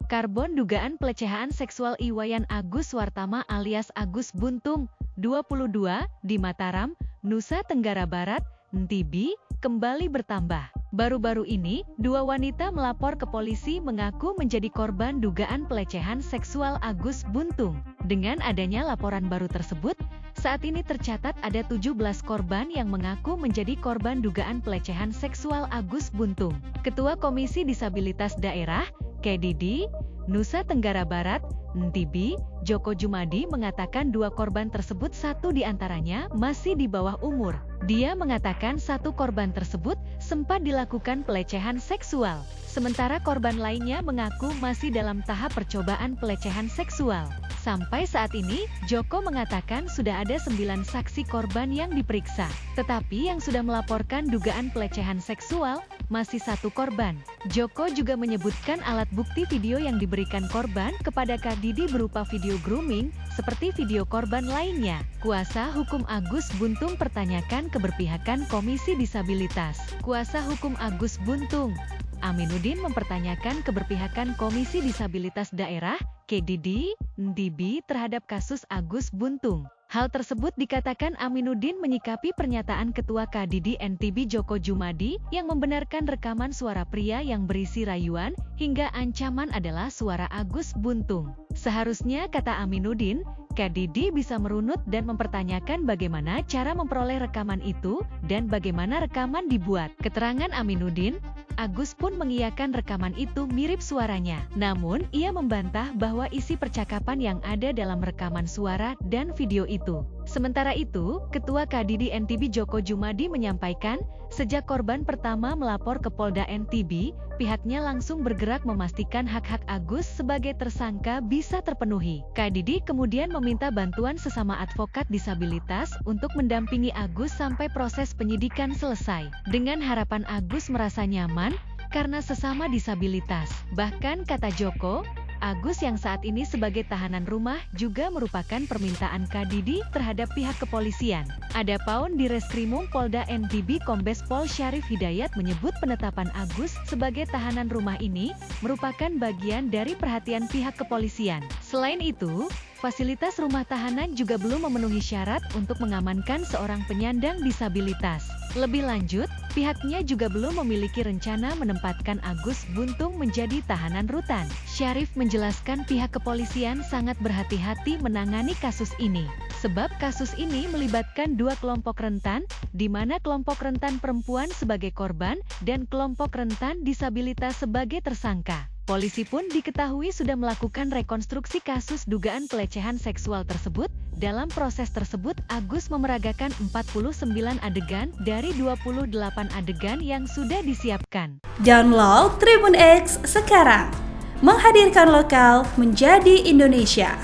Karbon dugaan pelecehan seksual Iwayan Agus Wartama alias Agus Buntung, 22, di Mataram, Nusa Tenggara Barat, NTB, kembali bertambah. Baru-baru ini, dua wanita melapor ke polisi mengaku menjadi korban dugaan pelecehan seksual Agus Buntung. Dengan adanya laporan baru tersebut, saat ini tercatat ada 17 korban yang mengaku menjadi korban dugaan pelecehan seksual Agus Buntung. Ketua Komisi Disabilitas Daerah, KDD, Nusa Tenggara Barat, NTB, Joko Jumadi mengatakan dua korban tersebut satu diantaranya masih di bawah umur. Dia mengatakan satu korban tersebut sempat dilakukan pelecehan seksual, sementara korban lainnya mengaku masih dalam tahap percobaan pelecehan seksual. Sampai saat ini, Joko mengatakan sudah ada 9 saksi korban yang diperiksa, tetapi yang sudah melaporkan dugaan pelecehan seksual masih satu korban. Joko juga menyebutkan alat bukti video yang diberikan korban kepada KDD berupa video grooming, seperti video korban lainnya. Kuasa hukum Agus Buntung pertanyakan keberpihakan Komisi Disabilitas. Kuasa hukum Agus Buntung, Aminuddin mempertanyakan keberpihakan Komisi Disabilitas Daerah, KDD, NTB terhadap kasus Agus Buntung. Hal tersebut dikatakan Aminuddin menyikapi pernyataan Ketua KDD NTB Joko Jumadi yang membenarkan rekaman suara pria yang berisi rayuan hingga ancaman adalah suara Agus Buntung. Seharusnya, kata Aminuddin, KDD bisa merunut dan mempertanyakan bagaimana cara memperoleh rekaman itu dan bagaimana rekaman dibuat. Keterangan Aminuddin, Agus pun mengiyakan rekaman itu mirip suaranya. Namun, ia membantah bahwa isi percakapan yang ada dalam rekaman suara dan video itu. Sementara itu, Ketua KDD NTB Joko Jumadi menyampaikan, sejak korban pertama melapor ke Polda NTB, pihaknya langsung bergerak memastikan hak-hak Agus sebagai tersangka bisa terpenuhi. KDD kemudian meminta bantuan sesama advokat disabilitas untuk mendampingi Agus sampai proses penyidikan selesai. Dengan harapan Agus merasa nyaman, karena sesama disabilitas. Bahkan kata Joko, Agus yang saat ini sebagai tahanan rumah juga merupakan permintaan KDD terhadap pihak kepolisian. Adapun di Reskrimum Polda NTB Kombes Pol Syarif Hidayat menyebut penetapan Agus sebagai tahanan rumah ini merupakan bagian dari perhatian pihak kepolisian. Selain itu, fasilitas rumah tahanan juga belum memenuhi syarat untuk mengamankan seorang penyandang disabilitas. Lebih lanjut, pihaknya juga belum memiliki rencana menempatkan Agus Buntung menjadi tahanan rutan. Syarif menjelaskan pihak kepolisian sangat berhati-hati menangani kasus ini, sebab kasus ini melibatkan dua kelompok rentan, di mana kelompok rentan perempuan sebagai korban dan kelompok rentan disabilitas sebagai tersangka. Polisi pun diketahui sudah melakukan rekonstruksi kasus dugaan pelecehan seksual tersebut. Dalam proses tersebut, Agus memeragakan 49 adegan dari 28 adegan yang sudah disiapkan. Download Tribun X sekarang, menghadirkan lokal menjadi Indonesia.